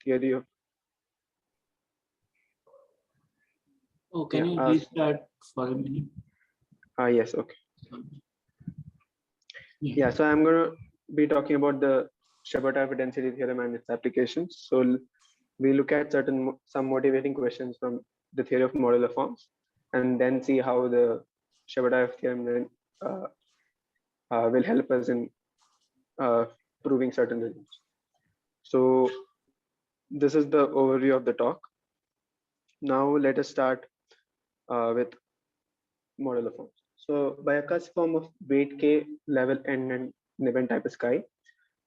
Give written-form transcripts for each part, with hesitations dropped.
theory of. Oh, can you restart for a minute? Yes, okay. Yeah, so I'm going to be talking about the Chebotarev density theorem and its applications. So we look at some motivating questions from the theory of modular forms, and then see how the Chebotarev theorem will help us in proving certain results. So this is the overview of the talk. Now let us start with modular forms. So by a cusp form of weight k, level n, and an event type is chi.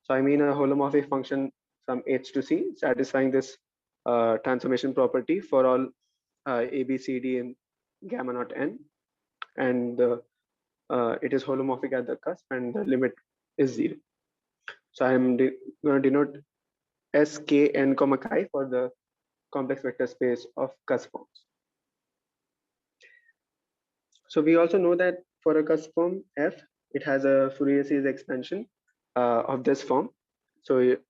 So I mean a holomorphic function from h to c satisfying this transformation property for all a, b, c, d in gamma naught n, and it is holomorphic at the cusp, and the limit is 0. So I'm going to denote s, k, n, comma chi for the complex vector space of cusp forms. So we also know that for a cusp form f, it has a Fourier series expansion of this form. So it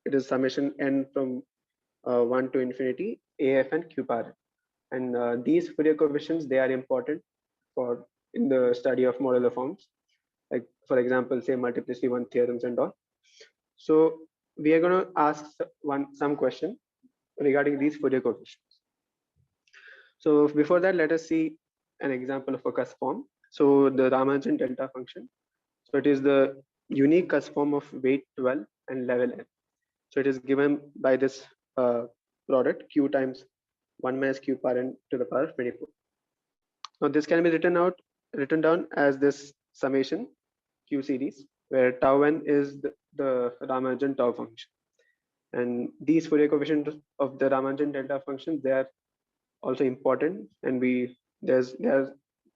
is summation n from 1 to infinity af and q power. And these Fourier coefficients, they are important for in the study of modular forms, like for example, say multiplicity one theorems and all. So we are going to ask some question regarding these Fourier coefficients. So before that, let us see an example of a cusp form. So the Ramanujan delta function. So it is the unique cusp form of weight 12 and level n. So it is given by this product q times 1 minus q power n to the power of 24. Now this can be written down as this summation q series, where tau n is the Ramanujan tau function. And these Fourier coefficients of the Ramanujan delta function, they are also important, and there's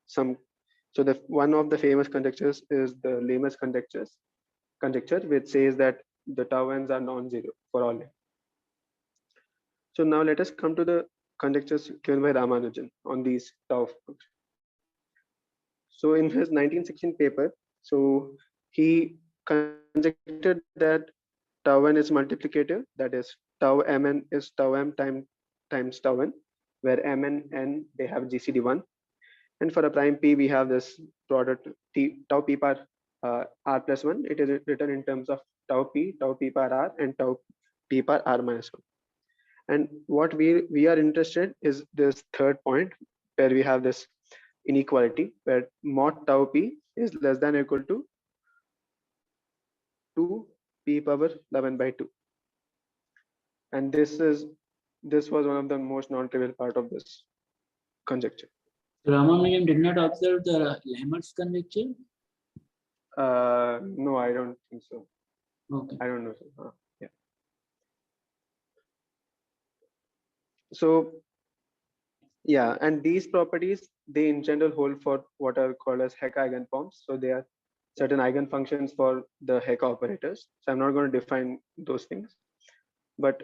some. So the one of the famous conjectures is the Lamers conjecture, which says that the tau n's are non-zero for all n. So now let us come to the conjectures given by Ramanujan on these tau functions. So in his 1916 paper, so he conjectured that tau n is multiplicative, that is tau mn is tau m times tau n, where m and n, they have GCD1. And for a prime p, we have this product tau p power r plus 1. It is written in terms of tau p power r, and tau p power r minus 1. And what we are interested is this third point, where we have this inequality, where mod tau p is less than or equal to 2 p power 11 by 2. And this was one of the most non-trivial part of this conjecture. Ramanujan did not observe the Lamers conjecture? No, I don't think so. Okay. I don't know. Yeah. So yeah, and these properties, they in general hold for what are called as Hecke eigenforms. So they are certain eigenfunctions for the Hecke operators. So I'm not going to define those things, but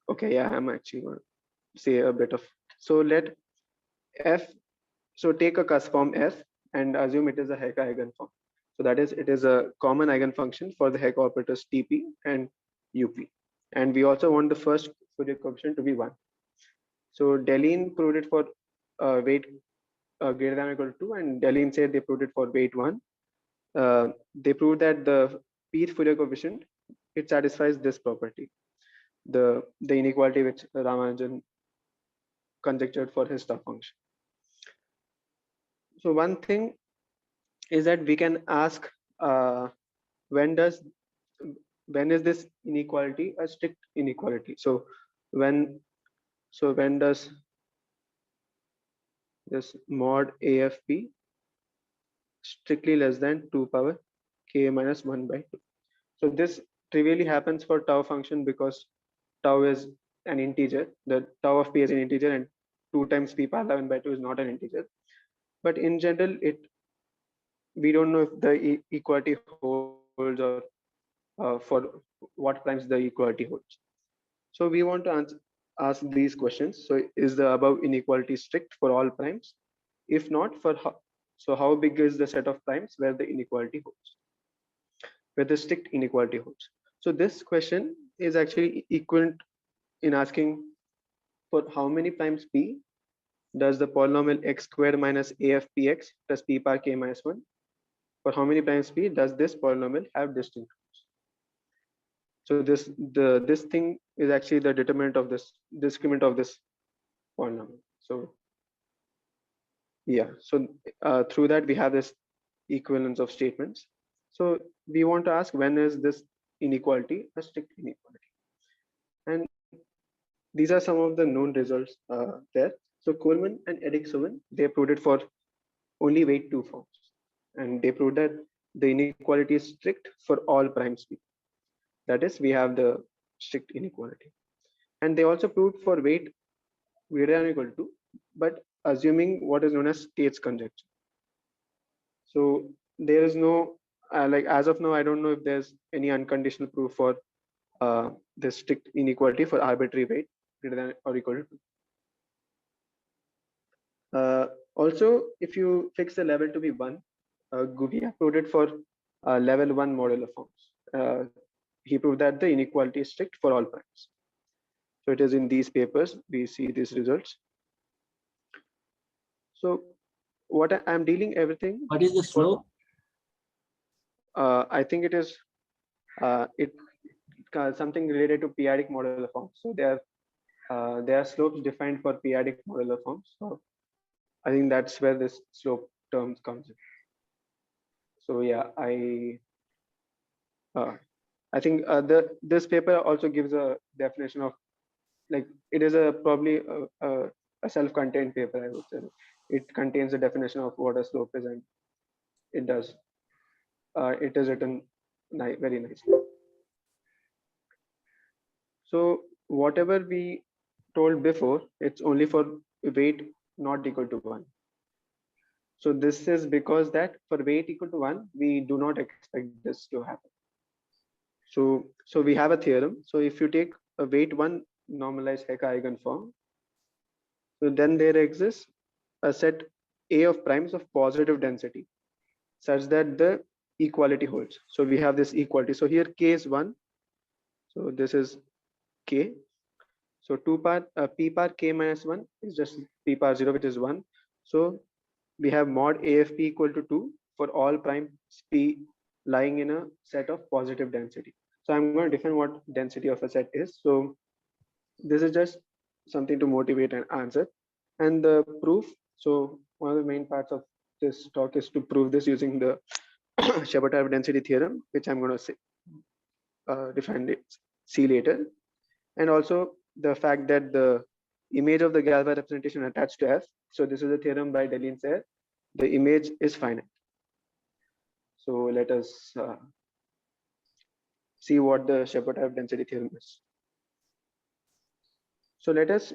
okay, yeah, I'm actually going to say a bit of. So let f, so take a cusp form f and assume it is a Hecke eigenform. So that is, it is a common eigenfunction for the Hecke operators Tp and Up. And we also want the first Fourier coefficient to be 1. So Deligne proved it for weight greater than or equal to 2, and Deligne said they proved it for weight 1. They proved that the pth Fourier coefficient, it satisfies this property, the inequality which Ramanujan conjectured for his tau function. So one thing is that we can ask when is this inequality a strict inequality? So when does this mod AFP strictly less than 2 power k minus 1 by 2? So this trivially happens for tau function because tau is an integer. The tau of p is an integer, and 2 times p power 11 by 2 is not an integer. But in general, we don't know if the equality holds, or for what primes the equality holds. So we want to ask these questions. So is the above inequality strict for all primes? If not, for how big is the set of primes where the inequality holds, where the strict inequality holds? So this question is actually equivalent in asking for how many primes p does the polynomial x squared minus afpx plus p power k minus 1, for how many primes p does this polynomial have distinct roots. So this thing is actually the determinant of this discriminant of this polynomial. So yeah, so through that we have this equivalence of statements. So we want to ask, when is this inequality a strict inequality? And these are some of the known results there. So Coleman and Erickson, they proved it for only weight 2 forms, and they proved that the inequality is strict for all primes p. That is, we have the strict inequality. And they also proved for weight greater than or equal to, but assuming what is known as Tate's conjecture. So there is no like as of now, I don't know if there's any unconditional proof for the strict inequality for arbitrary weight greater than or equal to 2. Also, if you fix the level to be 1, Guvia proved it for level 1 modular forms. He proved that the inequality is strict for all primes. So it is in these papers we see these results. So what I'm dealing everything. What is the slope? I think it is something related to periodic modular forms. So there are slopes defined for periodic modular forms. So I think that's where this slope terms comes in. So yeah, I think this paper also gives a definition of, like, it is probably a self-contained paper, I would say. It contains a definition of what a slope is, and it does. It is written very nicely. So whatever we told before, it's only for weight not equal to 1. So this is because that for weight equal to 1, we do not expect this to happen. So we have a theorem. So if you take a weight 1 normalized Hecke eigenform, so then there exists a set A of primes of positive density such that the equality holds. So we have this equality. So here k is 1. So this is k. So p power k minus 1 is just p power 0, which is 1. So we have mod AFP equal to 2 for all primes p lying in a set of positive density. So I'm going to define what density of a set is. So this is just something to motivate an answer. And the proof, so one of the main parts of this talk is to prove this using the Chebotarev density theorem, which I'm going to say, define it, see later. And also the fact that the image of the Galva representation attached to F. So this is a theorem by Decomposition. The image is finite. So let us see what the Chebotarev density theorem is. So let us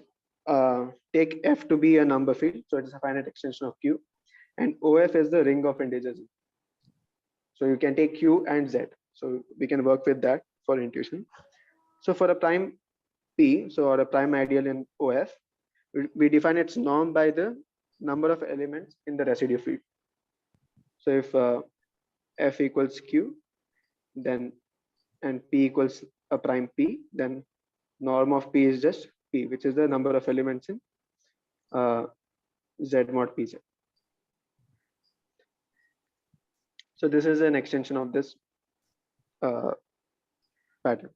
take F to be a number field. So it is a finite extension of Q, and OF is the ring of integers. So you can take Q and Z. So we can work with that for intuition. So for a prime P, so or a prime ideal in OF, we define its norm by the number of elements in the residue field. So if F equals Q, then and P equals a prime P, then norm of P is just P, which is the number of elements in Z mod PZ. So this is an extension of this pattern.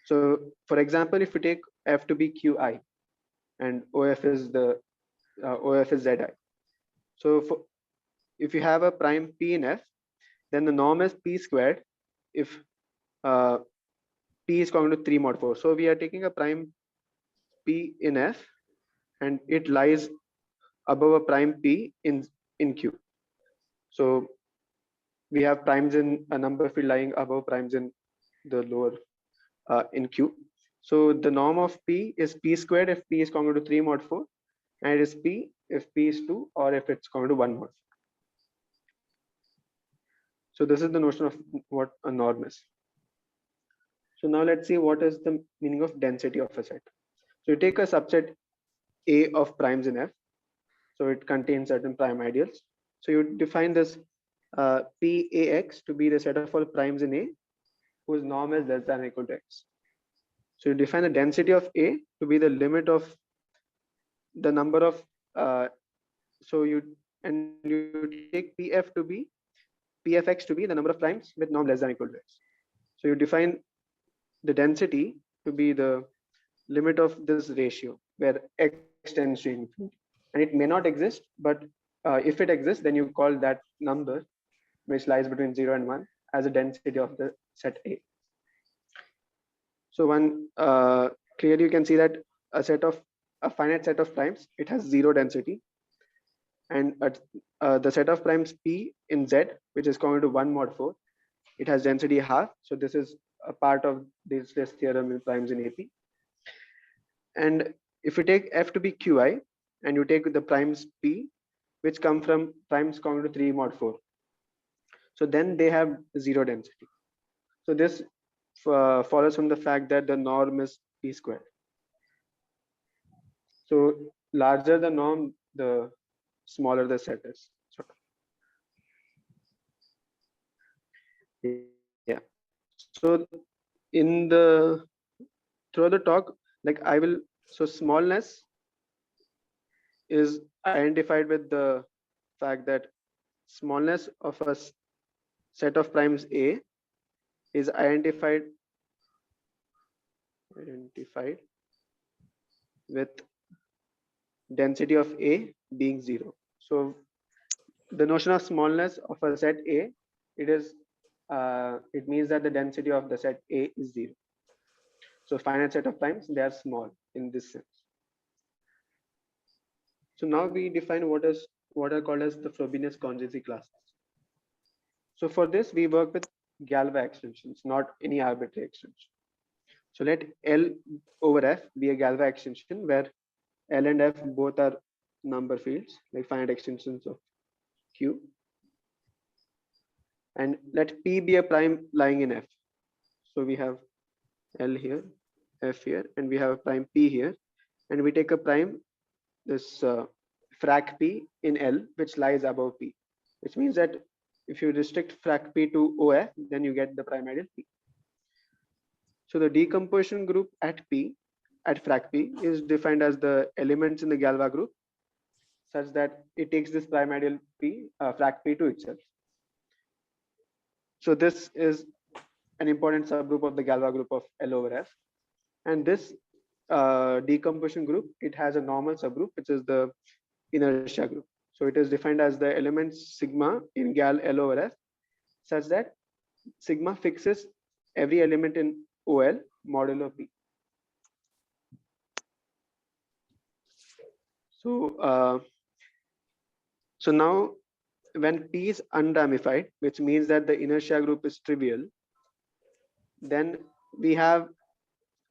So for example, if we take F to be Qi and OF is the OF is Zi. So if you have a prime P in F, then the norm is P squared if P is common to 3 mod 4. So we are taking a prime P in F and it lies above a prime P in Q. So we have primes in a number field lying above primes in the lower in Q. So the norm of P is P squared if P is common to 3 mod 4, and it is P if P is 2 or if it's common to 1 mod 4. So this is the notion of what a norm is. So now let's see what is the meaning of density of a set. So you take a subset A of primes in F. So it contains certain prime ideals. So you define this PAX to be the set of all primes in A whose norm is less than or equal to x. So you define the density of A to be the limit of the number of so you take pfx to be the number of primes with norm less than or equal to x. So you define the density to be the limit of this ratio where x tends to infinity, and it may not exist, but if it exists, then you call that number which lies between 0 and 1 as a density of the set A. So one clearly you can see that a finite set of primes, it has 0 density, and the set of primes P in Z, which is common to 1 mod 4, it has density half. So this is a part of this theorem in primes in AP. And if you take F to be Qi and you take the primes P, which come from primes common to 3 mod 4, so then they have 0 density. So this follows from the fact that the norm is P squared. So larger the norm, the smaller the set is. Yeah. So in the throughout the talk, like I will, so smallness is identified with the fact that smallness of a set of primes A is identified with density of A being 0. So the notion of smallness of a set A, it means that the density of the set A is 0. So finite set of primes, they are small in this sense. So now we define what are called as the Frobenius conjugacy classes. So for this, we work with Galva extensions, not any arbitrary extension. So let L over F be a Galva extension where L and F both are number fields, like finite extensions of Q. And let P be a prime lying in F. So we have L here, F here, and we have a prime P here. And we take a prime, this frac P in L, which lies above P, which means that if you restrict frac P to OF, then you get the prime ideal P. So the decomposition group at frac P is defined as the elements in the Galva group such that it takes this prime ideal P, frac P to itself. So this is an important subgroup of the Galva group of L over F. And this decomposition group, it has a normal subgroup, which is the inertia group. So it is defined as the elements sigma in Gal L over F such that sigma fixes every element in OL modulo P. So so now when P is unramified, which means that the inertia group is trivial, then we have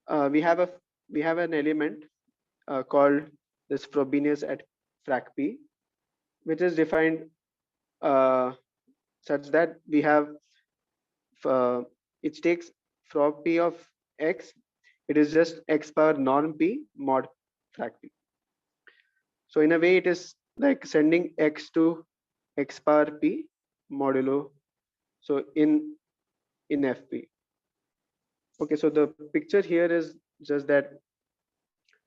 an element called this Frobenius at frac P, which is defined such that we have it takes frob P of x, it is just x power norm P mod frac P. So in a way, it is like sending x to x power P modulo, so in FP. Okay, so the picture here is just that.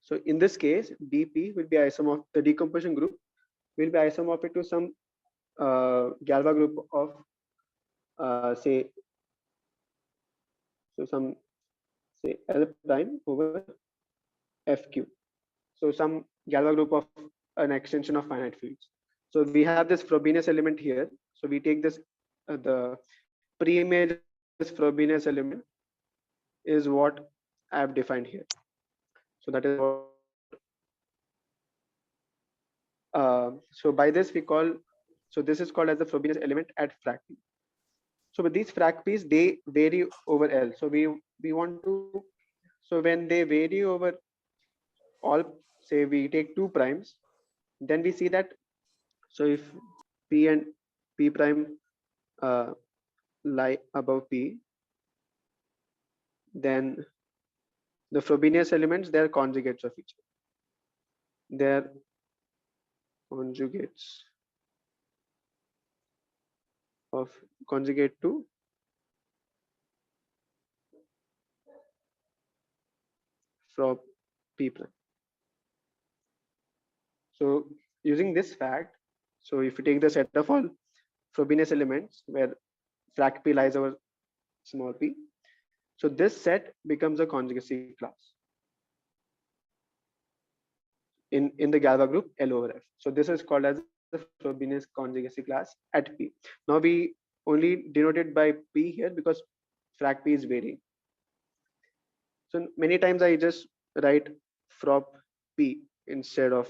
So in this case, dP will be isomorphic. The decomposition group will be isomorphic to some Galva group of say L prime over FQ. So some Galva group of an extension of finite fields. So we have this Frobenius element here. So we take this the pre-image of this Frobenius element is what I have defined here. So that is what so by this we call, so this is called as the Frobenius element at frac P. So with these frac P's, they vary over L. So we want to, so when they vary over all, say we take 2 primes, then we see that, so if P and P prime lie above P, then the Frobenius elements, they are conjugates of each other. They are conjugates of conjugate to from P prime. So using this fact, so if you take the set of all Frobenius elements where frac P lies over small p, so this set becomes a conjugacy class in the Galva group L over F. So this is called as the Frobenius conjugacy class at P. Now we only denote it by P here because frac P is varying. So many times I just write frop P instead of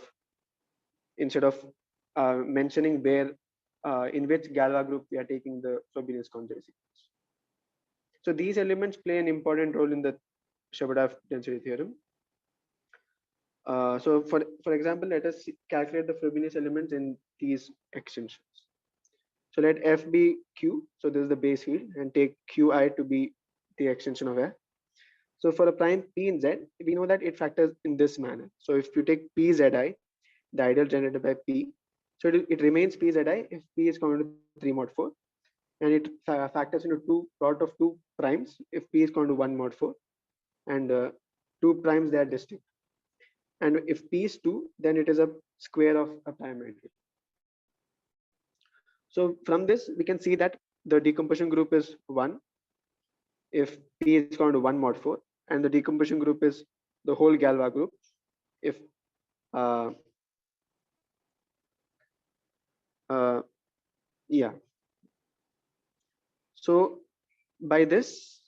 mentioning where in which Galva group we are taking the Frobenius conjugacy. So these elements play an important role in the Chebotarev density theorem. So for example, let us calculate the Frobenius elements in these extensions. So let F be Q. So this is the base field, and take Qi to be the extension of F. So for a prime P in Z, we know that it factors in this manner. So if you take PZI, the ideal generated by P, so it remains PZI if P is common to 3 mod 4, and it factors into product of two primes if P is common to 1 mod 4, and two primes they are distinct. And if P is 2, then it is a square of a prime matrix. So from this, we can see that the decomposition group is 1 if P is common to 1 mod 4, and the decomposition group is the whole Galva group if yeah. So by this,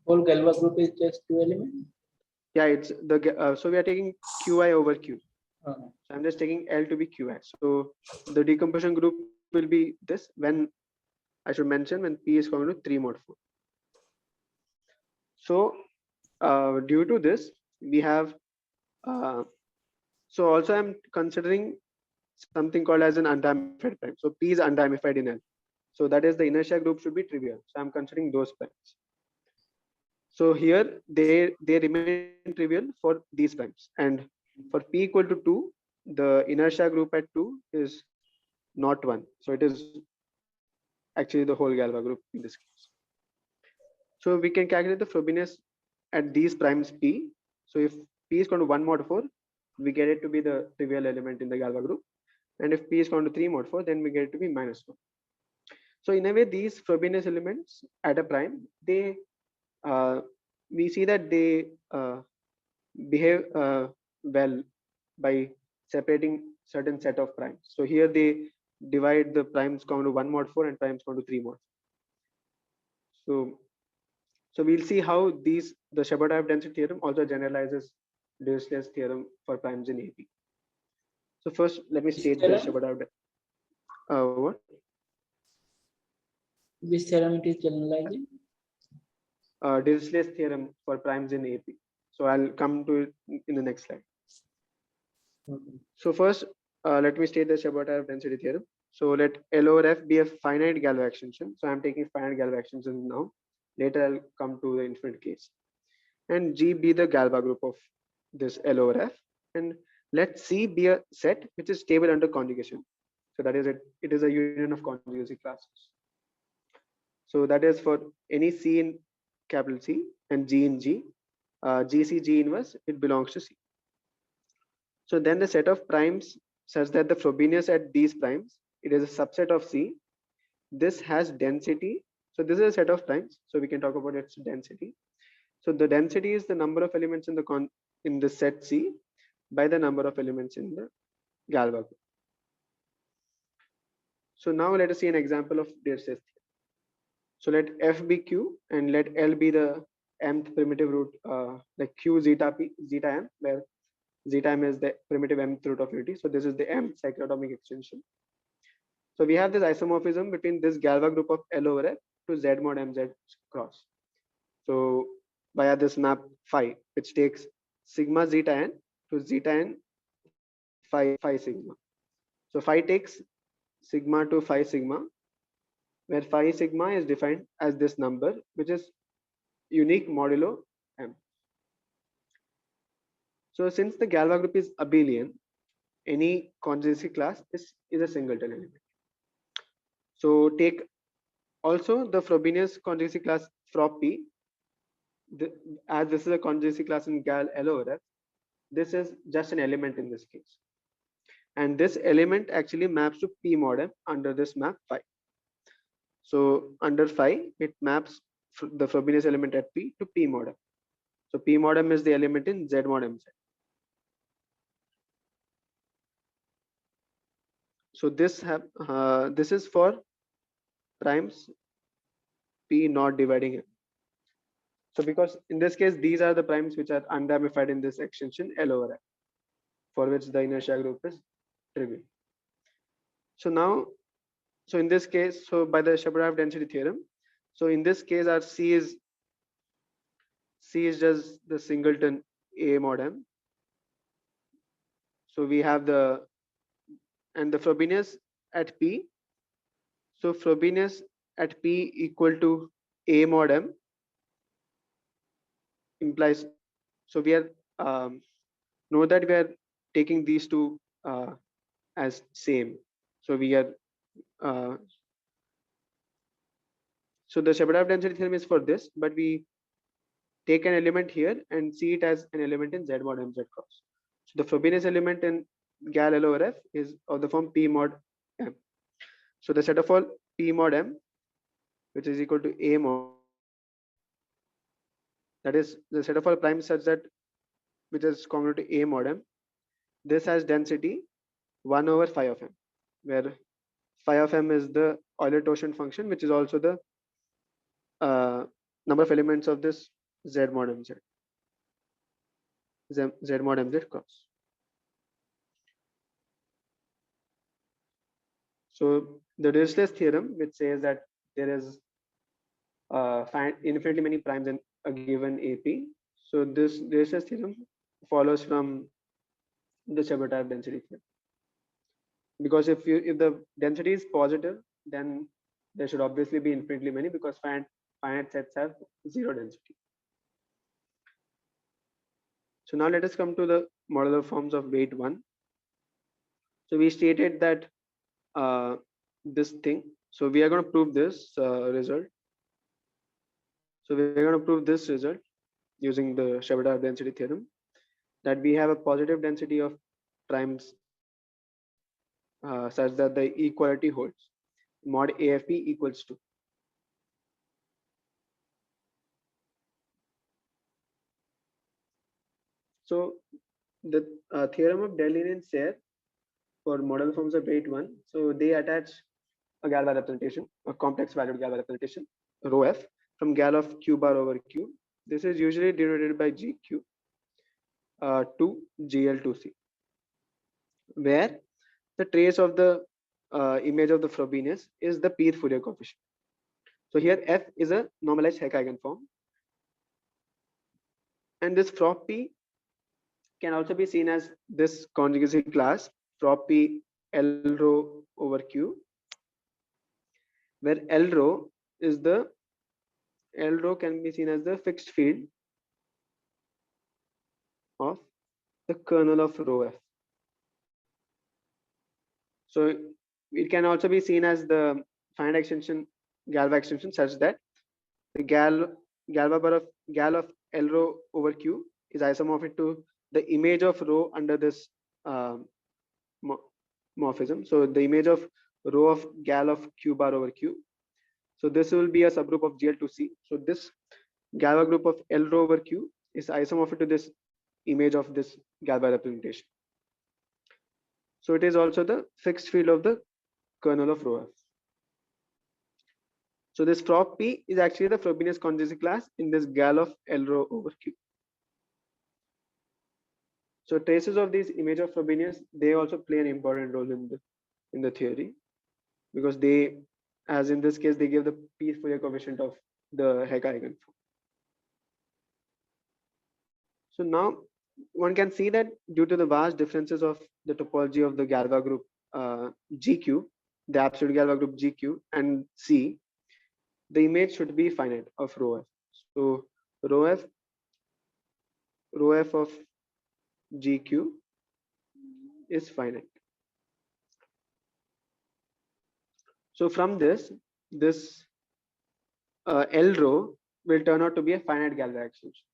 whole Galva group is just 2 elements. Yeah, it's the so we are taking Qi over Q. So I'm just taking L to be Qi. So the decomposition group will be this when I should mention when P is common to 3 mod 4. So due to this, we have so also I'm considering something called as an undiminified prime. So P is undiminified in L. So that is the inertia group should be trivial. So I'm considering those primes. So here they remain trivial for these primes, and for P equal to 2, the inertia group at 2 is not 1. So it is actually the whole Galva group in this case. So we can calculate the Frobenius at these primes P. So if P is equal to 1 mod 4, we get it to be the trivial element in the Galva group. And if P is equal to 3 mod 4, then we get it to be minus 1. So in a way, these Frobenius elements at a prime, they we see that they behave well by separating certain set of primes. So here they divide the primes common to 1 mod 4 and primes common to 3 mod 4. So we'll see how the Chebotarev density theorem also generalizes Dirichlet's theorem for primes in AP. So first, let me state the Chebotarev. What? Which theorem it is generalizing? Dirichlet's theorem for primes in AP. So I'll come to it in the next slide. So first, let me state the Chebotarev density theorem. So let L over F be a finite Galva extension. So I'm taking finite Galva extensions now. Later I'll come to the infinite case. And G be the Galva group of this L over F. And let C be a set which is stable under conjugation. So that is it. It is a union of conjugacy classes. So that is for any C in capital C and G in G. GC G inverse, it belongs to C. So then the set of primes such that the Frobenius at these primes, it is a subset of C. This has density. So this is a set of primes. So we can talk about its density. So the density is the number of elements in the set C by the number of elements in the Galva group. So now let us see an example of Dirichlet's theorem. So let F be Q and let L be the mth primitive root, like Q zeta m, where zeta m is the primitive mth root of unity. So this is the m cyclotomic extension. So we have this isomorphism between this Galva group of L over F to Z mod mz cross. So via this map phi, which takes sigma zeta n to zeta n phi sigma. So phi takes sigma to phi sigma, where phi sigma is defined as this number, which is unique modulo m. So since the Galva group is abelian, any conjugacy class is a singleton element. So take also the Frobenius conjugacy class frop P, as this is a conjugacy class in Gal L over F, this is just an element in this case. And this element actually maps to P mod M under this map phi. So under phi, it maps the Frobenius element at P to P mod M. So P mod M is the element in Z mod MZ. So this is for primes P not dividing M. So because in this case, these are the primes which are undamnified in this extension L over F, for which the inertia group is trivial. So now, so in this case, so by the Chebotarev density theorem, so in this case, our C is just the singleton A mod M. So we have the Frobenius at P. So Frobenius at P equal to A mod M implies, so we are know that we are taking these two as same. So we are so the Chebotarev density theorem is for this, but we take an element here and see it as an element in Z mod MZ cross. So the Frobenius element in Gal L over F is of the form P mod M. So the set of all P mod M, which is equal to A mod, that is the set of all primes such that which is congruent to A mod M. This has density 1 over phi of M, where phi of M is the Euler-Torsion function, which is also the number of elements of this Z mod MZ. Z mod MZ cross. So the Dirichlet's theorem, which says that there is infinitely many primes in a given AP. So this Dirichlet's theorem follows from the Chebotarev density theorem. Because if the density is positive, then there should obviously be infinitely many, because finite sets have zero density. So now let us come to the modular forms of weight 1. So we stated that this thing. So we are going to prove this result. So we are going to prove this result using the Chebotarev density theorem, that we have a positive density of primes such that the equality holds. Mod AFP equals to. So the theorem of Delin and Serre for model forms of weight 1. So they attach a Galva representation, a complex valued Galva representation, rho f, from gal of q bar over q. This is usually denoted by gq to gl2c, where the trace of the image of the Frobenius is the pth Fourier coefficient. So here f is a normalized Hecke eigenform, and this frop p can also be seen as this conjugacy class frop p L rho over q, where L rho can be seen as the fixed field of the kernel of rho f. So it can also be seen as the finite extension Galva extension, such that the Galva bar of gal of L rho over q is isomorphic to the image of rho under this morphism. So the image of rho of gal of q bar over q. So this will be a subgroup of GL2C. So this Galva group of L rho over q is isomorphic to this image of this Galva representation. So it is also the fixed field of the kernel of rho f. So this frop p is actually the Frobenius conjugacy class in this gal of L rho over q. So traces of these image of Frobenius, they also play an important role in the theory, because they, as in this case, they give the pth Fourier coefficient of the Hecke eigenform. So now one can see that due to the vast differences of the topology of the Galva group GQ, the absolute Galva group GQ and C, the image should be finite of rho f. So rho f of GQ is finite. So from this L rho will turn out to be a finite Galva extension.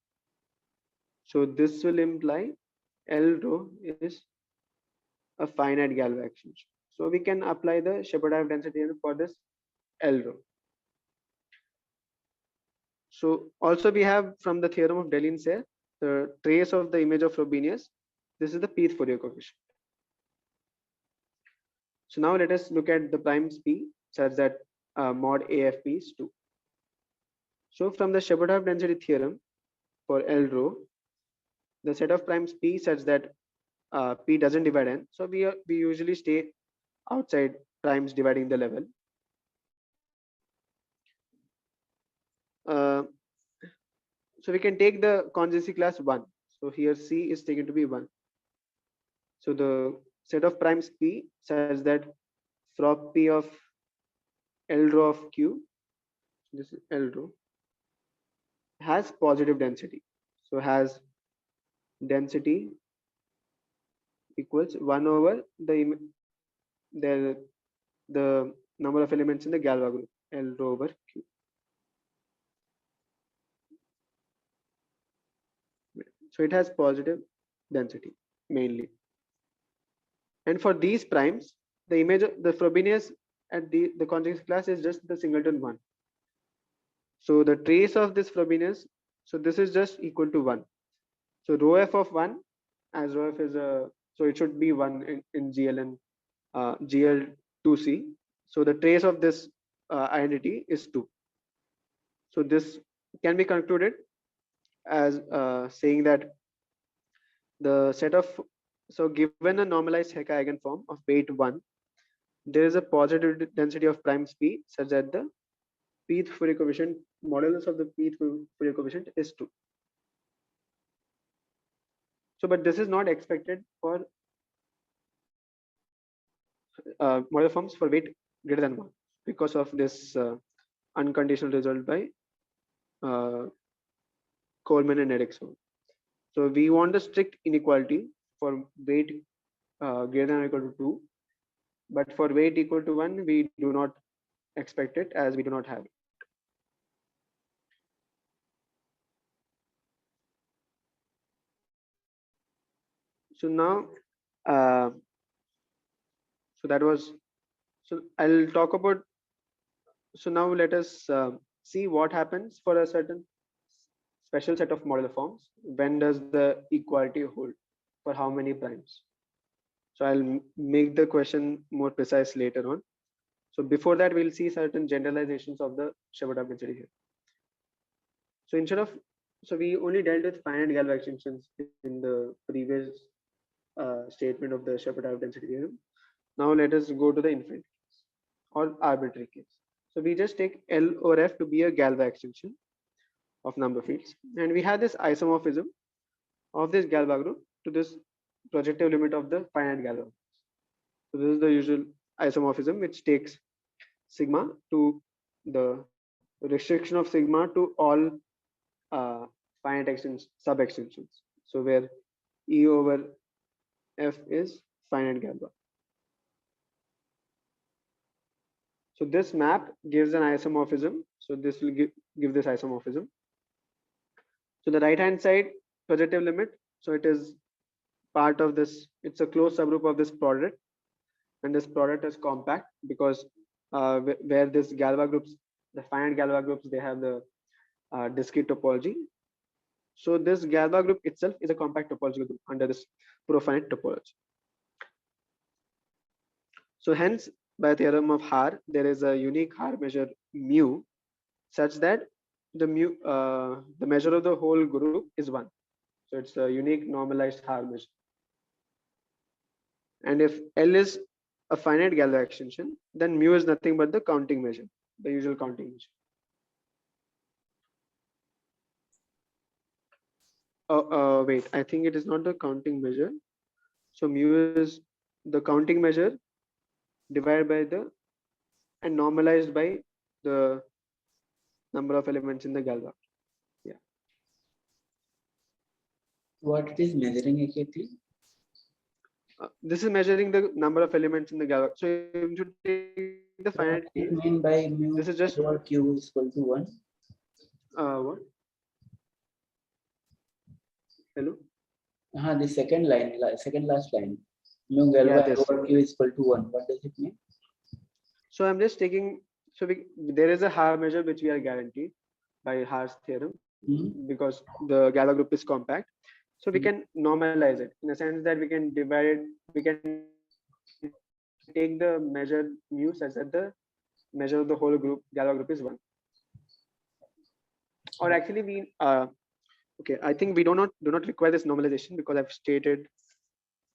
So this will imply L rho is a finite Galva extension. So we can apply the Chebotarev density theorem for this L rho. So also we have from the theorem of Deligne-Serre, the trace of the image of Frobenius. This is the pth Fourier coefficient. So now let us look at the primes P such that mod AFP is 2. So from the Chebotarev density theorem for L rho, the set of primes P such that P doesn't divide N. So we usually stay outside primes dividing the level. So we can take the conjugacy class 1. So here C is taken to be 1. So the set of primes P such that frop P of L rho of Q, this is L rho, has positive density. So has density equals 1 over the number of elements in the Galva group, L rho over Q. So it has positive density mainly. And for these primes, the image of the Frobenius at the conjugacy class is just the singleton 1. So the trace of this Frobenius, so this is just equal to 1. So rho f of 1, as rho f is a, so it should be 1 in GL and GL2C. So the trace of this identity is 2. So this can be concluded as saying that the set of, so given a normalized Hecke eigenform of weight 1, there is a positive density of primes P such that the pth Fourier coefficient, modulus of the pth Fourier coefficient is 2. So, but this is not expected for model forms for weight greater than 1 because of this unconditional result by Coleman and Erickson. So we want the strict inequality for weight greater than or equal to 2, but for weight equal to 1, we do not expect it as we do not have it. So now, so that was, so I'll talk about, so now let us see what happens for a certain special set of modular forms. When does the equality hold for how many primes? So I'll make the question more precise later on. So before that, we'll see certain generalizations of the Chebotarev density here. So instead of, so we only dealt with finite Galva extensions in the previous statement of the Chebotarev density theorem. Now let us go to the infinite case or arbitrary case. So we just take L over F to be a Galva extension of number fields, and we have this isomorphism of this Galva group to this projective limit of the finite Galva. So this is the usual isomorphism which takes sigma to the restriction of sigma to all finite extensions, sub extensions. So where E over F is finite Galva. So this map gives an isomorphism. So this will give this isomorphism. So the right hand side projective limit. So it is part of this. It's a closed subgroup of this product, and this product is compact because where this Galva groups, the finite Galva groups, they have the discrete topology. So this Galva group itself is a compact topological group under this profinite topology. So hence, by theorem of Haar, there is a unique Haar measure mu, such that the measure of the whole group is 1. So it's a unique normalized Haar measure. And if L is a finite Galva extension, then mu is nothing but the counting measure, the usual counting measure. Wait, I think it is not the counting measure. So mu is the counting measure divided by the and normalized by the number of elements in the Galva. Yeah. What it is measuring exactly? This is measuring the number of elements in the Galva. So you should take the finite. What do you mean by mu? This is just over Q is equal to 1. What? Hello. The second line, second last line. Mu Yeah, Galva this. over Q is equal to 1. What does it mean? So I'm just taking, so there is a Haar measure which we are guaranteed by Haar's theorem because the Galva group is compact. So we can normalize it in the sense that we can divide it, we can take the measure mu such that the measure of the whole group, Galva group is 1. Or actually we, okay, I think we do not require this normalization because I've stated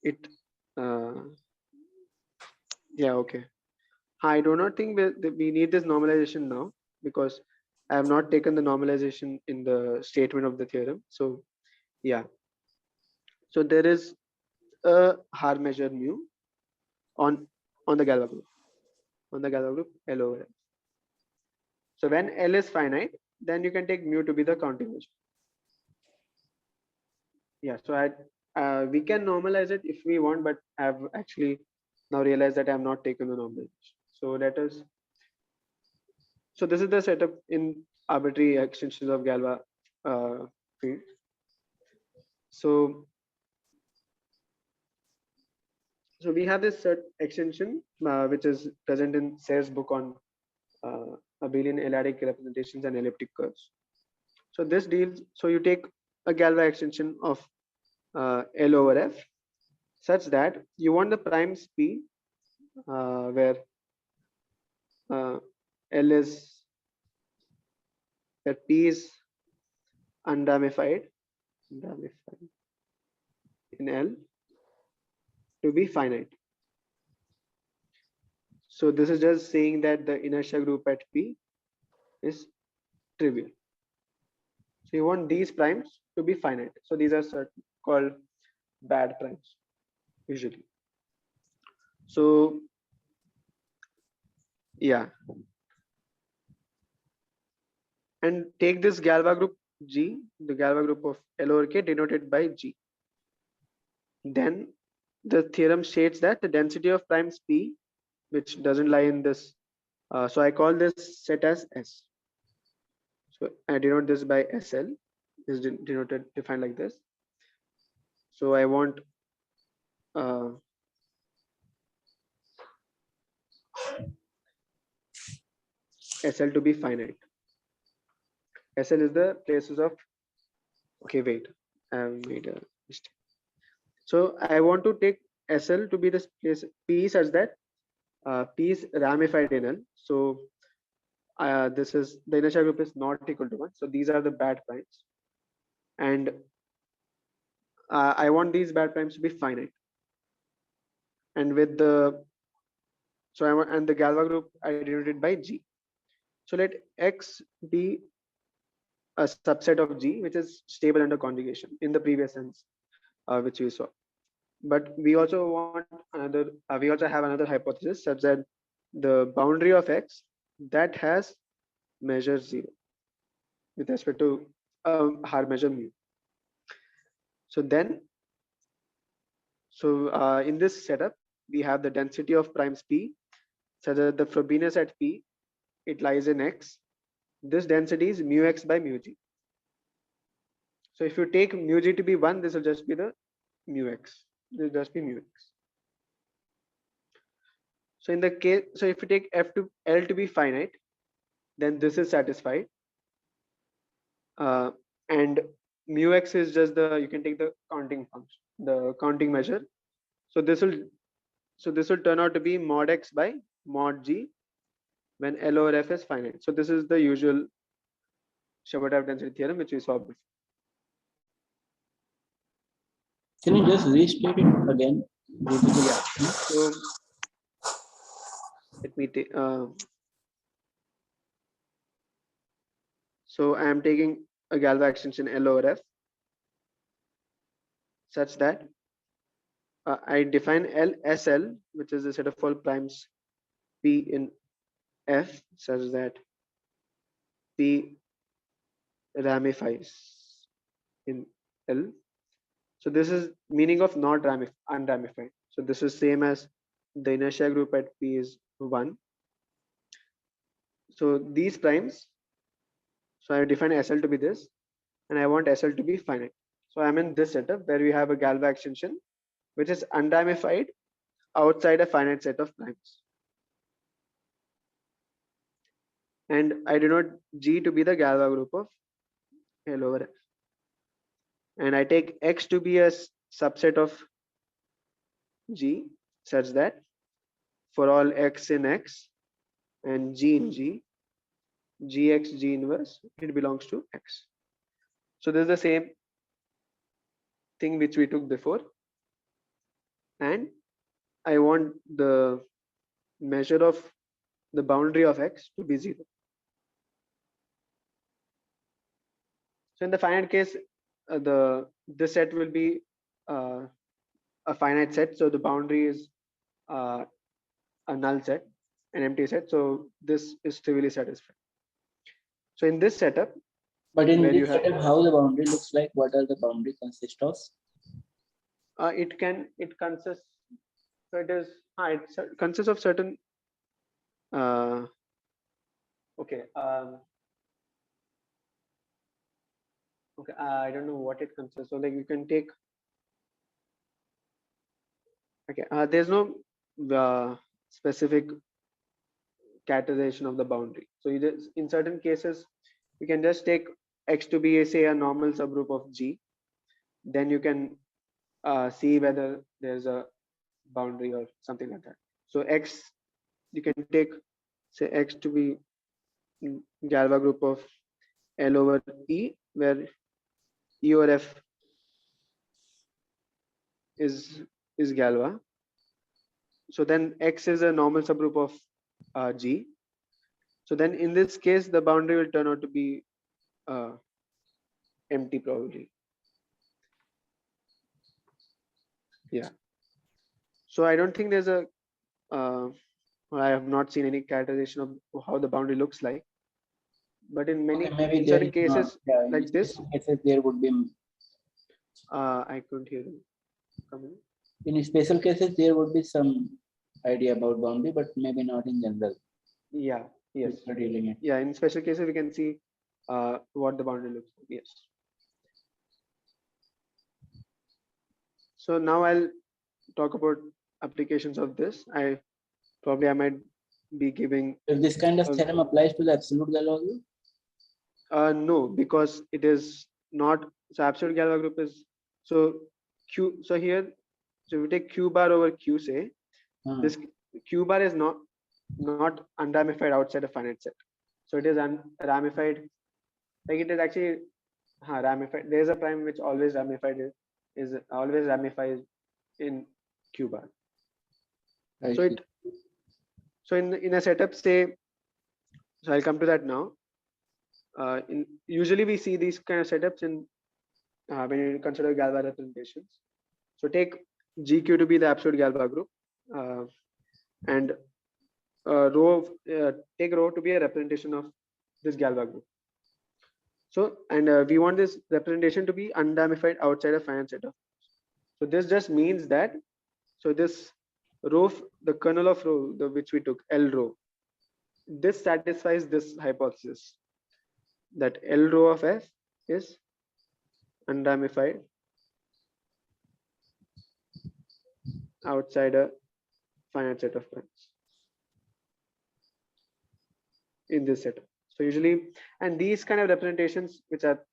it. Yeah, okay. I do not think we need this normalization now because I have not taken the normalization in the statement of the theorem. So yeah, so there is a Haar measure mu on the Galva group, L over L. So when L is finite, then you can take mu to be the counting measure. Yeah, so we can normalize it if we want, but I've actually now realized that I have not taken the normalization. So let us. So this is the setup in arbitrary extensions of Galva field. So we have this extension which is present in Sayre's book on abelian L-adic representations and elliptic curves. So this deals. So you take a Galva extension of L over F such that you want the primes P where L is where P is undamified in L to be finite. So this is just saying that the inertia group at P is trivial. So you want these primes to be finite. So these are called bad primes usually. So yeah, and take this Galva group G, the Galva group of L over K denoted by G. Then the theorem states that the density of primes P, which doesn't lie in this, so I call this set as S. So I denote this by SL, is defined like this. So I want SL to be finite. SL is the places of, okay, wait, I have made a mistake. So I want to take SL to be the place P such that P is ramified in L. So this is the inertia group is not equal to 1. So these are the bad primes. And I want these bad primes to be finite. And with the, so I want, and the Galva group I denoted by G. So let X be a subset of G, which is stable under conjugation in the previous sense, which we saw. But we also want another, we also have another hypothesis such that the boundary of X that has measure 0 with respect to Haar measure mu. So then, in this setup, we have the density of primes P such that the Frobenius at P, it lies in X. This density is mu X by mu G. So if you take mu G to be 1, this will just be the mu X. This will just be mu X. So in the case, so if you take F to L to be finite, then this is satisfied. And mu X is just the, you can take the counting function, the counting measure. So this will turn out to be mod X by mod G when L over F is finite. So this is the usual Chebotarev density theorem which we saw before. Can you just restate it again? Yeah. So let me take. So I am taking a Galva extension L over F such that I define LSL, which is the set of all primes P in F, such that P ramifies in L. So this is meaning of not unramified. So this is same as the inertia group at P is 1. So these primes, so I define SL to be this, and I want SL to be finite. So I'm in this setup where we have a Galva extension, which is unramified outside a finite set of primes. And I denote G to be the Galva group of L over F. And I take X to be a subset of G such that for all X in X and G in G, Gx G inverse, it belongs to X. So this is the same thing which we took before. And I want the measure of the boundary of X to be 0. So in the finite case, this set will be a finite set. So the boundary is a null set, an empty set. So this is trivially satisfied. So in this setup, but in this setup, how the boundary looks like? What are the boundary consist of? It consists. So it is. It consists of certain. Okay. Okay. I don't know what it consists. So like you can take. Okay. There's no specific characterization of the boundary. So you just, in certain cases, you can just take X to be say a normal subgroup of G. Then you can see whether there's a boundary or something like that. So X, you can take say X to be Galva group of L over E, where E over F is Galva. So then X is a normal subgroup of G. So then in this case, the boundary will turn out to be empty probably. Yeah. So I don't think there's a, I have not seen any characterization of how the boundary looks like. But in many in certain cases like this, cases there would be. I couldn't hear you. In special cases, there would be some idea about boundary, but maybe not in general. Yeah. Yes. Yeah. In special cases, we can see what the boundary looks like. Yes. So now I'll talk about applications of this. I might be giving. If this kind of theorem applies to the absolute Galva group? No, because it is not. So absolute Galva group is so Q. So here, so we take Q bar over Q. Say this Q bar is not unramified outside a finite set. So it is unramified. Like it is actually ramified. There is a prime which always ramified is always ramifies in Q bar. So in a setup, say, so I'll come to that now. Usually we see these kind of setups in when you consider Galva representations. So take GQ to be the absolute Galva group, and take rho to be a representation of this Galva group. So we want this representation to be unramified outside a finite set of. So this just means that this rho, the kernel of rho, which we took L rho, this satisfies this hypothesis that L rho of F is unramified outside a finite set of primes in this setup. So usually, and these kind of representations which are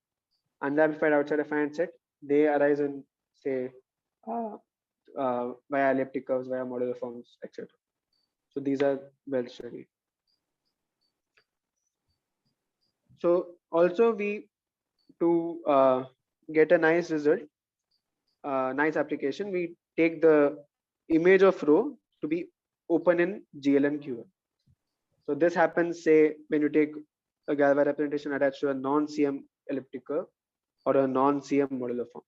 unramified outside a finite set, they arise in say via elliptic curves, via modular forms, etc. So these are well studied. So also we, to get a nice result, nice application, we take the image of rho to be open in GL and QL. So this happens, say, when you take a Galva representation attached to a non-CM elliptic curve or a non-CM modular form.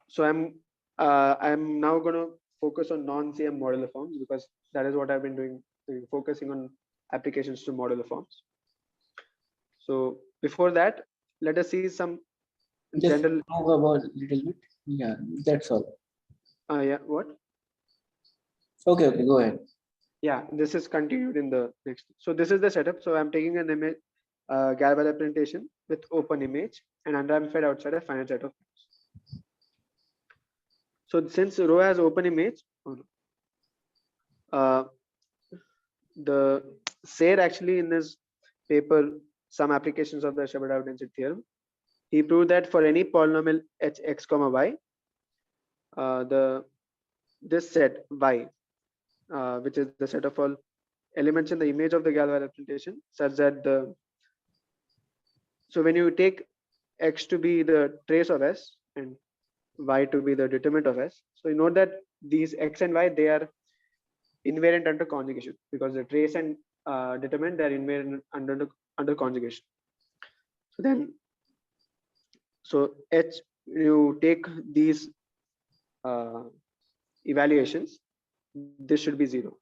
So I'm now going to focus on non-CM modular forms because that is what I've been doing, focusing on applications to modular forms. So before that, let us see some general. Move about a little bit. Yeah, that's all. Yeah. What? Okay. Go ahead. Yeah, this is continued in the next. So this is the setup. So I'm taking an image. Galva representation with open image and unramified outside a finite set of points. So since rho has open image, the Sayre actually in this paper, some applications of the Chebotarev density theorem, he proved that for any polynomial h x comma y, this set y, which is the set of all elements in the image of the Galva representation, such that so when you take x to be the trace of s and y to be the determinant of s, so you note that these x and y, they are invariant under conjugation, because the trace and determinant, they are invariant under conjugation. So then, so h, you take these evaluations, this should be 0.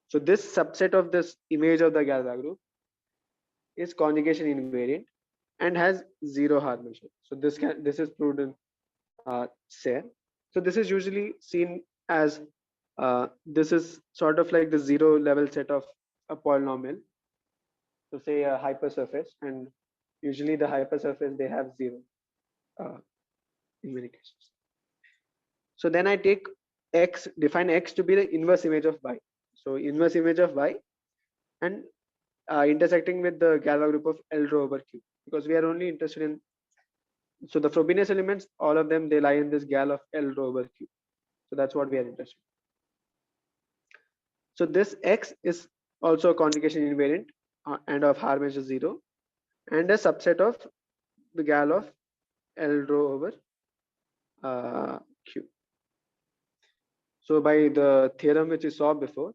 So this subset of this image of the Galva group is conjugation invariant and has 0 Harmonic. So this is proved in Sayre. So this is usually seen as this is sort of like the 0 level set of a polynomial. So say a hypersurface, and usually the hypersurface, they have 0 in many cases. So then I take x, define x to be the inverse image of y. So inverse image of y, and intersecting with the Galva group of L rho over Q, because we are only interested in, so the Frobenius elements, all of them, they lie in this gal of L rho over Q. So that's what we are interested in. So this x is also a conjugation invariant and of Harmonic 0, and a subset of the gal of L rho over Q. So by the theorem which we saw before,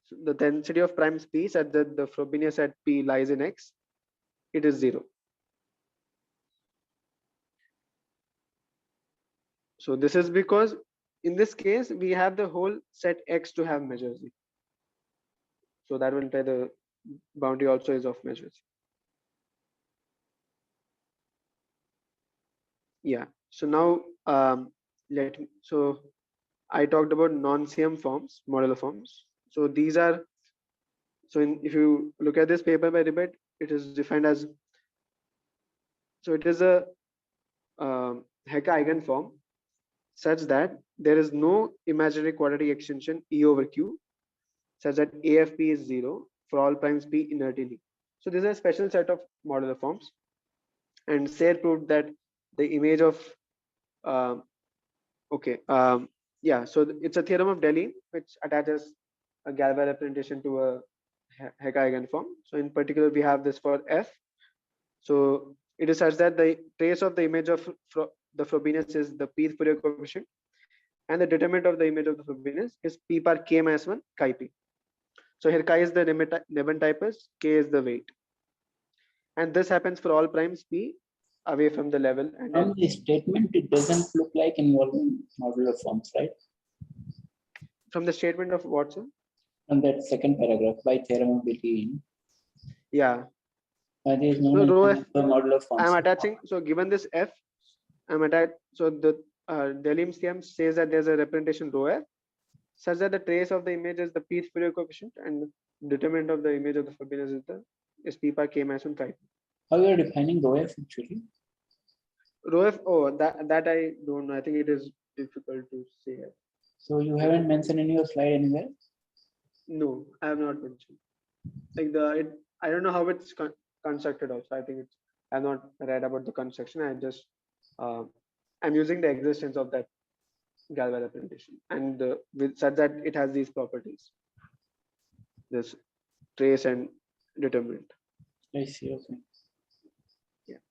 so the density of primes P such that the Frobenius at P lies in X, it is 0. So this is because in this case we have the whole set X to have measures. So that will imply the boundary also is of measures. Yeah. So now so I talked about non-CM forms, modular forms. So these are, so if you look at this paper by Ribet, it is defined as, so it is a Hecke eigenform such that there is no imaginary quadratic extension E over Q such that AFP is 0 for all primes P inertly. So this is a special set of modular forms, and Sayre proved that the image of yeah, so it's a theorem of Delhi which attaches a Galva representation to a Hecke eigenform. So in particular, we have this for F. So it is such that the trace of the image of the Frobenius is the p Fourier coefficient, and the determinant of the image of the Frobenius is p par k minus 1 chi p. So here chi is the Nebentypus, k is the weight, and this happens for all primes p away from the level. And from the statement, it doesn't look like involving modular forms, right? From the statement of Watson? From that second paragraph, by theorem of Belin. Yeah. There is no modular forms. I'm attaching, so given this F, I'm attached, so the Delhi's theorem says that there's a representation rho F such that the trace of the image is the p Fourier coefficient, and determinant of the image of the Frobenius is p par k minus 1 chi p. How you are defining rho F actually? Rho F, oh, that I don't know. I think it is difficult to say. So you haven't mentioned in your slide anywhere? No, I have not mentioned. Like I don't know how it's constructed also. I think it's, I've not read about the construction. I just I'm using the existence of that Galva representation, and with such that it has these properties, this trace and determinant. I see. Okay. Yeah.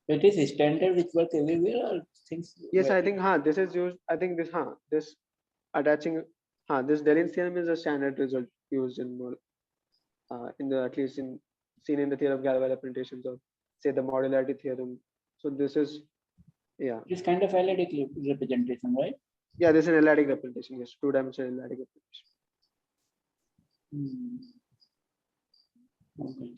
It is standard which works everywhere, or things? Yes, I think this is used. I think this attaching this Delhi's theorem is a standard result used in the at least in seen in the theorem of Galva representations of, say, the modularity theorem. So this is, yeah, it's kind of analytic representation, right? Yeah, this is an analytic representation. Yes, two-dimensional analytic representation. Okay.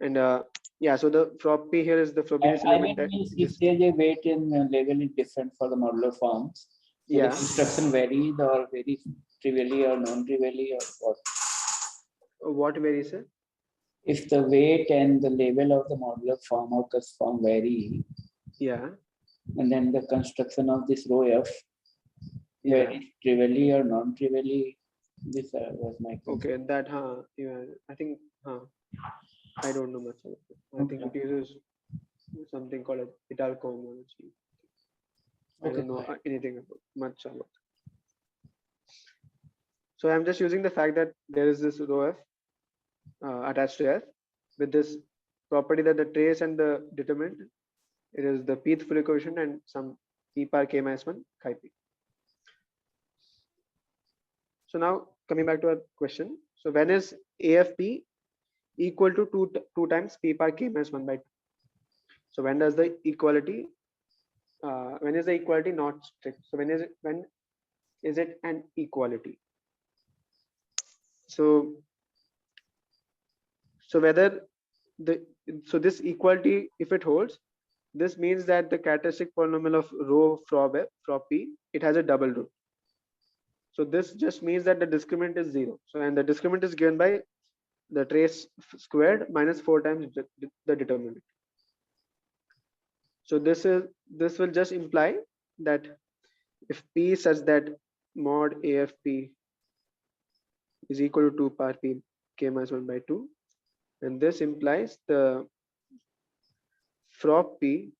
And yeah, so the Frop P here is the Frobenius element. Means if there's a weight in level is different for the modular forms, so the construction varies or varies trivially or non-trivially, or what? What varies, sir? If the weight and the level of the modular form or cusp form vary, Yeah. and then the construction of this rho f Yeah. varies trivially or non-trivially, this was my concern. Okay. That. Yeah. I think. I don't know much about it. I think it uses something called a Vital cohomology. I don't know anything about much about it. So I'm just using the fact that there is this rho f attached to f with this property that the trace and the determinant, it is the pth Fourier coefficient and some p par k minus 1 chi p. So now coming back to our question. So when is AFP equal to 2 times p par k minus 1 by 2? So when does the equality, when is the equality not strict? So when is it an equality? So whether this equality, if it holds, this means that the characteristic polynomial of rho from p, it has a double root. So this just means that the discriminant is 0. So and the discriminant is given by the trace squared minus 4 times the determinant. So this will just imply that if p is such that mod AFP is equal to 2 par p k minus 1 by 2, and this implies the frop p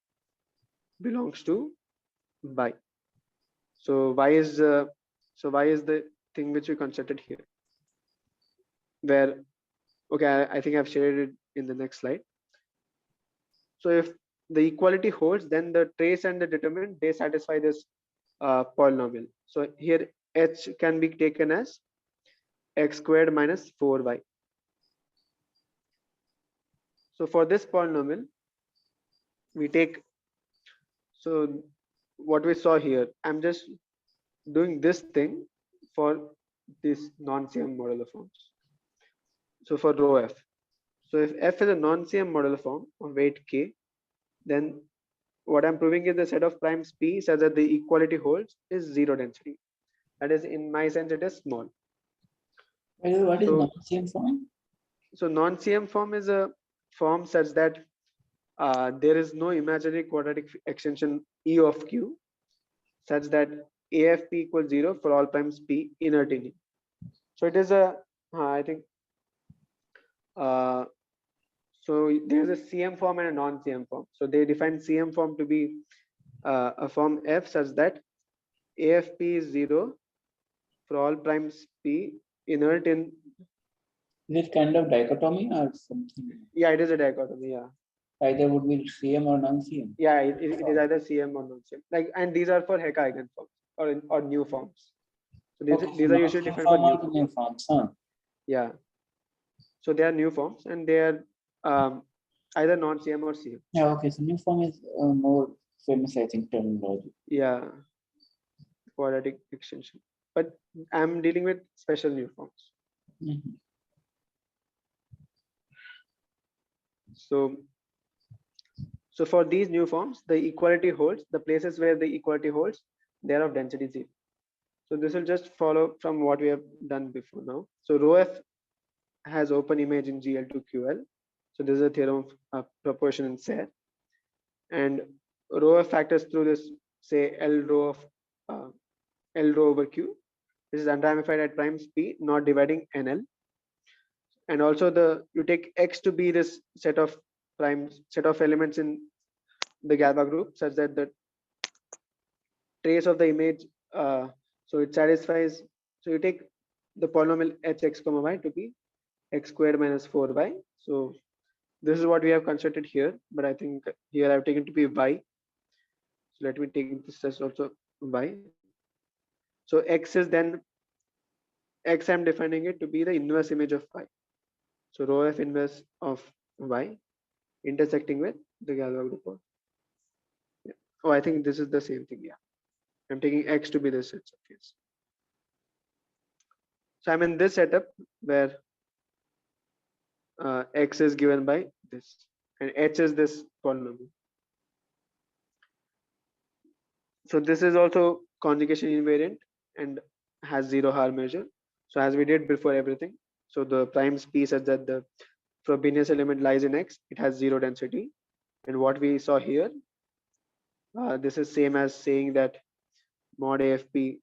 belongs to y. So y is the thing which we constructed here, where okay, I think I've shared it in the next slide. So if the equality holds, then the trace and the determinant, they satisfy this polynomial. So here h can be taken as x squared minus 4y. So for this polynomial, we take, so what we saw here, I'm just doing this thing for this non-CM modular forms. So for rho f. So if f is a non-CM modular form of weight k, then what I'm proving is the set of primes p such that the equality holds is zero density. That is, in my sense, it is small. What is non-CM form? So non-CM form is a form such that there is no imaginary quadratic extension E of Q such that AFP equals 0 for all primes P inert in E. So it is a, I think, so there is a CM form and a non-CM form. So they define CM form to be a form F such that AFP is 0 for all primes P inert in. Is it kind of dichotomy or something? Yeah, it is a dichotomy. Yeah. Either would be CM or non-CM. Yeah, it is either CM or non-CM. Like, and these are for Hecke eigenforms or new forms. So these are usually defined for new forms. Huh? Yeah. So they are new forms and they are either non-CM or CM. Yeah. Okay. So new form is more famous, I think, terminology. Yeah. Quadratic extension. But I'm dealing with special new forms. Mm-hmm. So for these new forms, the equality holds. The places where the equality holds, they are of density 0. So this will just follow from what we have done before now. So rho f has open image in GL to QL. So this is a theorem of proportion in SER. And rho f factors through this, say L rho over Q. This is unramified at primes P, not dividing NL. And also you take X to be this set of elements in the Galva group such that the trace of the image, so it satisfies, so you take the polynomial hx comma y to be x squared minus 4y. So this is what we have constructed here, but I think here I've taken to be y. So let me take this as also y. So x is then x, I'm defining it to be the inverse image of y. So rho f inverse of y intersecting with the Galva group. Yeah. Oh, I think this is the same thing. Yeah, I'm taking x to be this set surface. So I'm in this setup where x is given by this and h is this polynomial. So this is also conjugation invariant and has zero Haar measure. So as we did before everything, so the primes p such that the Frobenius element lies in X, it has zero density. And what we saw here, this is same as saying that mod AFP,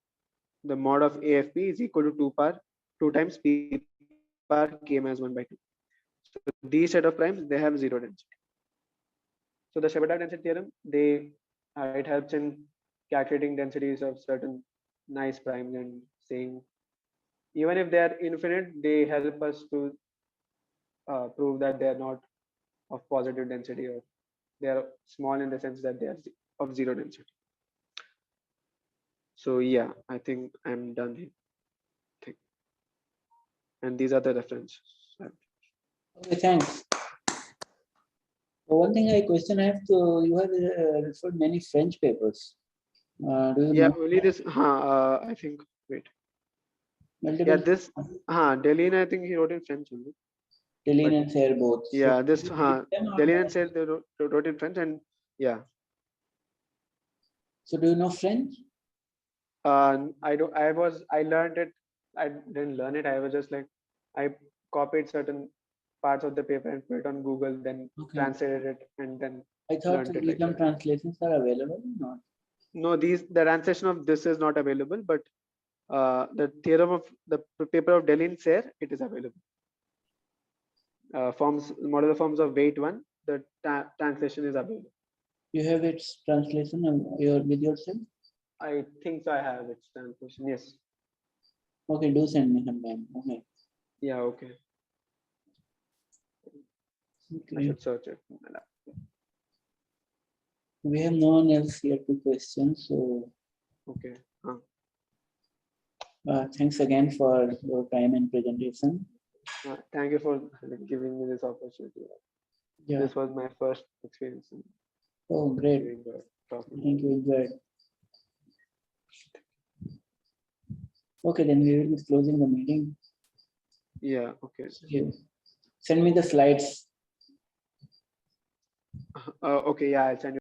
the mod of AFP is equal to 2 times P power K minus 1 by 2. So these set of primes, they have zero density. So the Chebotarev density theorem, it helps in calculating densities of certain nice primes and saying even if they are infinite, they help us to prove that they are not of positive density, or they are small in the sense that they are of zero density. So yeah, I think I'm done here. And these are the references. Okay, thanks. One thing I have to, you have referred many French papers. Do you Yeah, know? only this. I think. Wait. Multiple. Yeah, this. Deline, I think he wrote in French only. Deline and Sayre both. Yeah, So, this. did you read them or Deline not? and Sayre they wrote in French, and yeah. So do you know French? I don't. I learned it. I didn't learn it. I was just like, I copied certain parts of the paper and put it on Google, then Okay. translated it, and then I thought learned it like some that. translations are available or not. No, the translation of this is not available, but the theorem of the paper of Deline Sayre, it is available. Modular forms of weight 1, the translation is available. You have its translation with yourself? I think so. I have its translation. Yes. Okay, do send me sometime. Okay. Yeah. Okay. I Okay. should search it. We have no one else here to question. So Okay. thanks again for your time and presentation. Thank you for giving me this opportunity. Yeah. This was my first experience. Oh, great. Thank you. Enjoyed. Okay, then we will be closing the meeting. Yeah. Okay. Send me the slides. Okay. Yeah, I'll send you.